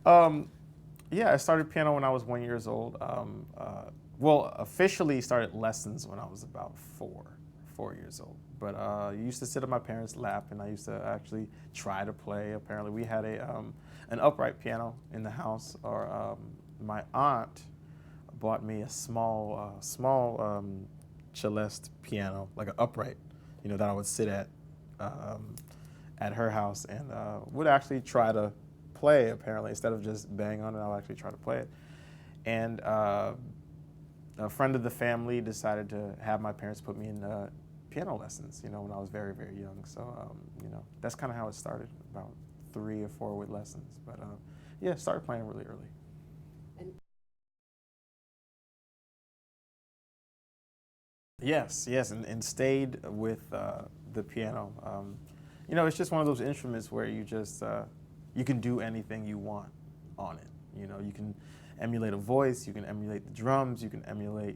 Um, yeah, I started piano when I was 1 year old. Well, officially started lessons when I was about 4 years old. But I used to sit on my parents' lap, and I used to actually try to play. Apparently, we had an upright piano in the house, or my aunt bought me a small celeste piano, like an upright, that I would sit um, at her house, and would actually try to play. Apparently, instead of just bang on it, I'll actually try to play it. And a friend of the family decided to have my parents put me in piano lessons, when I was very, very young. So, that's kind of how it started, about 3 or 4 with lessons. But yeah, started playing really early. Yes, yes, and stayed with the piano. It's just one of those instruments where you can do anything you want on it. You can emulate a voice, you can emulate the drums, you can emulate,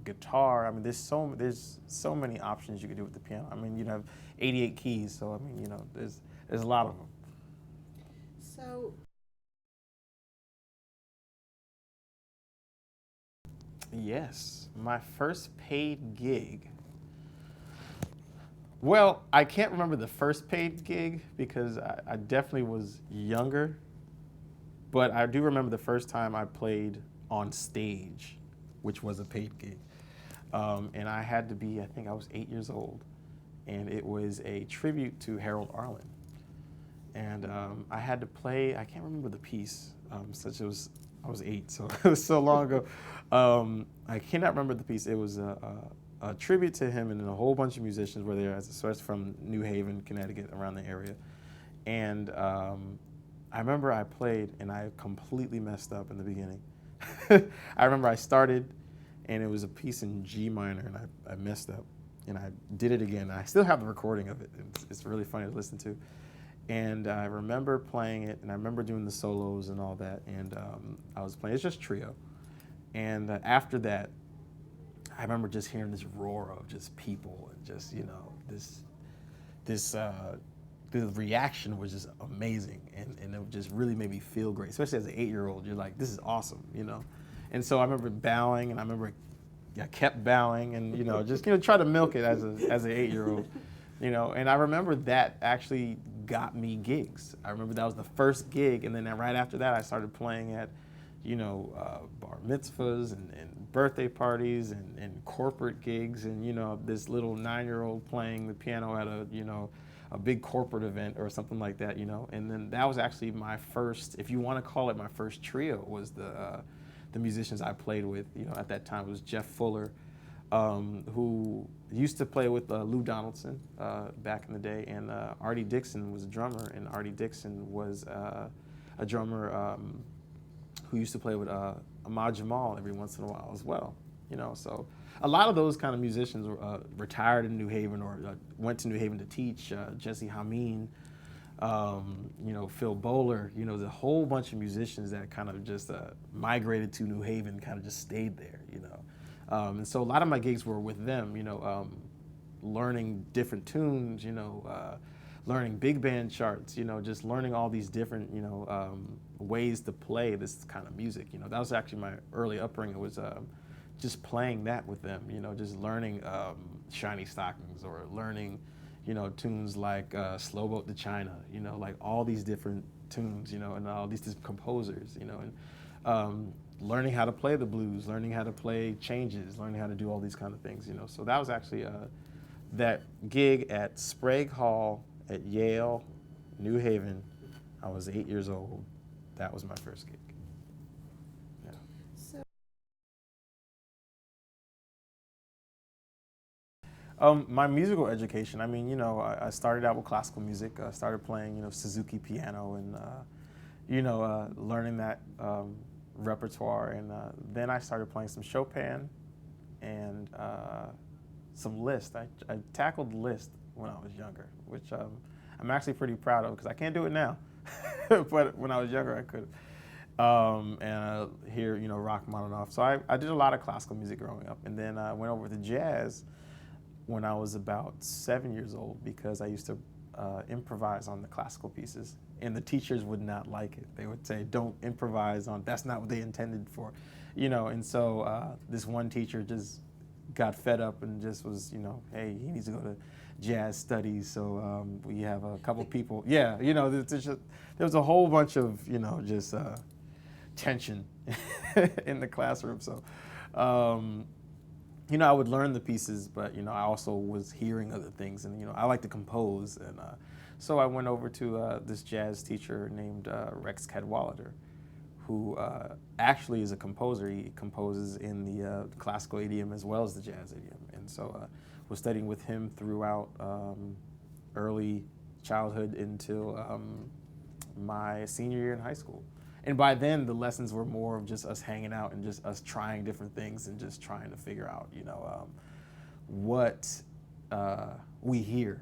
guitar. I mean, there's so many options you can do with the piano. I mean, you have 88 keys, so I mean, there's a lot of them. So, Yes, my first paid gig. Well, I can't remember the first paid gig because I definitely was younger, but I do remember the first time I played on stage, which was a paid gig. And I had to be, I think I was 8 years old, and it was a tribute to Harold Arlen. And I had to play, I can't remember the piece, such it was, I was 8, so it was so long ago. I cannot remember the piece. It was a tribute to him, and then a whole bunch of musicians were there, so it's from New Haven, Connecticut, around the area. And I remember I played, and I completely messed up in the beginning. I remember I started, and it was a piece in G minor, and I messed up, and I did it again. I still have the recording of it. It's really funny to listen to. And I remember playing it, and I remember doing the solos and all that. And I was playing, it's just trio. And after that, I remember just hearing this roar of just people, and just, this the reaction was just amazing, and it just really made me feel great, especially as an 8 year old. You're like, this is awesome. And so I remember bowing, and I remember I kept bowing, and just try to milk it as an 8 year old. And I remember that actually got me gigs. I remember that was the first gig, and then right after that, I started playing at, bar mitzvahs and birthday parties and corporate gigs, and this little 9 year old playing the piano at a big corporate event or something like that. And then that was actually my first, if you want to call it my first trio, was the musicians I played with. At that time it was Jeff Fuller, who used to play with Lou Donaldson back in the day, and Artie Dixon was a drummer, and Artie Dixon was a drummer who used to play with Ahmad Jamal every once in a while as well. So a lot of those kind of musicians retired in New Haven, or went to New Haven to teach. Jesse Hameen, Phil Bowler. There's a whole bunch of musicians that kind of just migrated to New Haven, kind of just stayed there. And so a lot of my gigs were with them. Learning different tunes. Learning big band charts. Just learning all these different ways to play this kind of music. That was actually my early upbringing, was just playing that with them. Just learning Shiny Stockings, or learning tunes like Slow Boat to China. Like all these different tunes. And all these different composers. And learning how to play the blues, learning how to play changes, learning how to do all these kind of things. So that was actually that gig at Sprague Hall at Yale, New Haven. I was 8 years old. That was my first gig. Yeah. so My musical education. I mean, I started out with classical music. I started playing, Suzuki piano, and learning that repertoire, and then I started playing some Chopin and some Liszt. I tackled Liszt when I was younger, which I'm actually pretty proud of, because I can't do it now, but when I was younger, I could. And hear Rachmaninoff. So I did a lot of classical music growing up, and then I went over to jazz when I was about 7 years old, because I used to improvise on the classical pieces. And the teachers would not like it. They would say, don't improvise on, that's not what they intended for, and so this one teacher just got fed up and just was, hey, he needs to go to jazz studies. So we have a couple people, there was a whole bunch of, just tension in the classroom. So, I would learn the pieces, but, I also was hearing other things, and, I like to compose. And so I went over to this jazz teacher named Rex Cadwallader, who actually is a composer. He composes in the classical idiom as well as the jazz idiom. And so was studying with him throughout early childhood until my senior year in high school. And by then, the lessons were more of just us hanging out and just us trying different things and just trying to figure out, what we hear,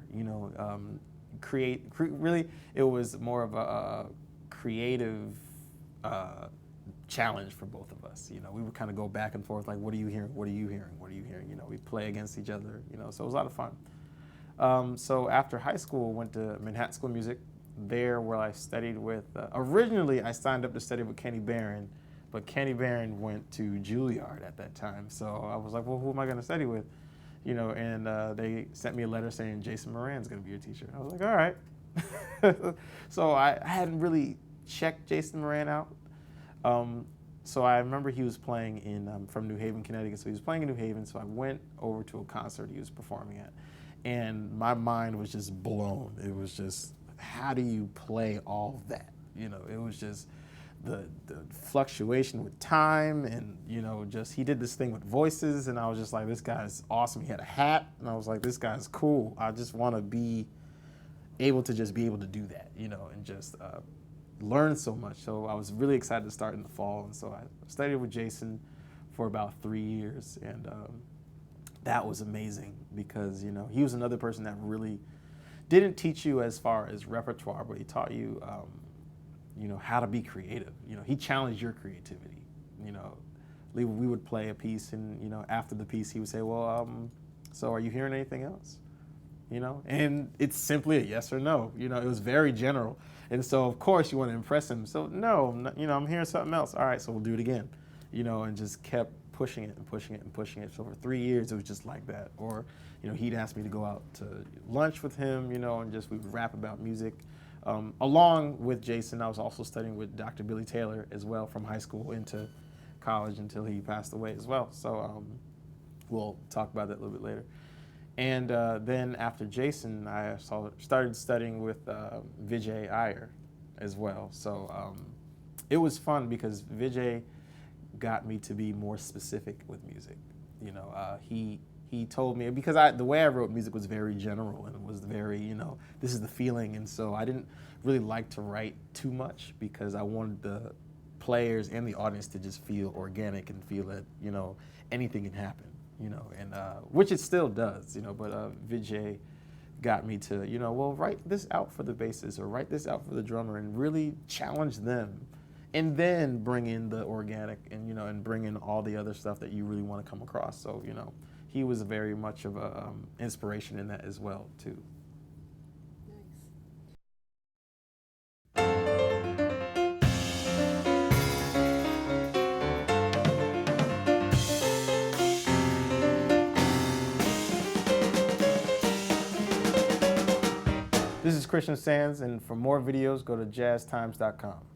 really, it was more of a creative challenge for both of us. We would kind of go back and forth, like, what are you hearing? What are you hearing? What are you hearing? We play against each other, so it was a lot of fun. So after high school, went to Manhattan School of Music, there where I studied with, originally I signed up to study with Kenny Barron, but Kenny Barron went to Juilliard at that time. So I was like, well, who am I going to study with? And they sent me a letter saying Jason Moran's going to be your teacher. I was like, all right. So I hadn't really checked Jason Moran out. So I remember he was playing from New Haven, Connecticut. So he was playing in New Haven. So I went over to a concert he was performing at, and my mind was just blown. It was just, how do you play all that? It was just the fluctuation with time, and just he did this thing with voices, and I was just like, this guy's awesome. He had a hat, and I was like, this guy's cool. I just want to be able to do that, and just learn so much. So I was really excited to start in the fall, and so I studied with Jason for about 3 years, and that was amazing because he was another person that really didn't teach you as far as repertoire, but he taught you, how to be creative. He challenged your creativity. We would play a piece, and after the piece, he would say, "Well, so are you hearing anything else?" And it's simply a yes or no. It was very general, and so of course you want to impress him. So no, I'm hearing something else. All right, so we'll do it again. And just kept pushing it and pushing it and pushing it. So for 3 years, it was just like that. Or, he'd ask me to go out to lunch with him, and just we would rap about music. Along with Jason, I was also studying with Dr. Billy Taylor as well from high school into college until he passed away as well. So we'll talk about that a little bit later. And then after Jason, I started studying with Vijay Iyer as well. So it was fun because Vijay got me to be more specific with music. He told me, because the way I wrote music was very general, and it was very, this is the feeling. And so I didn't really like to write too much because I wanted the players and the audience to just feel organic and feel that, anything can happen, and which it still does, but Vijay got me to, well, write this out for the bassist or write this out for the drummer and really challenge them. And then bring in the organic and, and bring in all the other stuff that you really want to come across. So, he was very much of a inspiration in that as well, too. This is Christian Sands, and for more videos, go to jazztimes.com.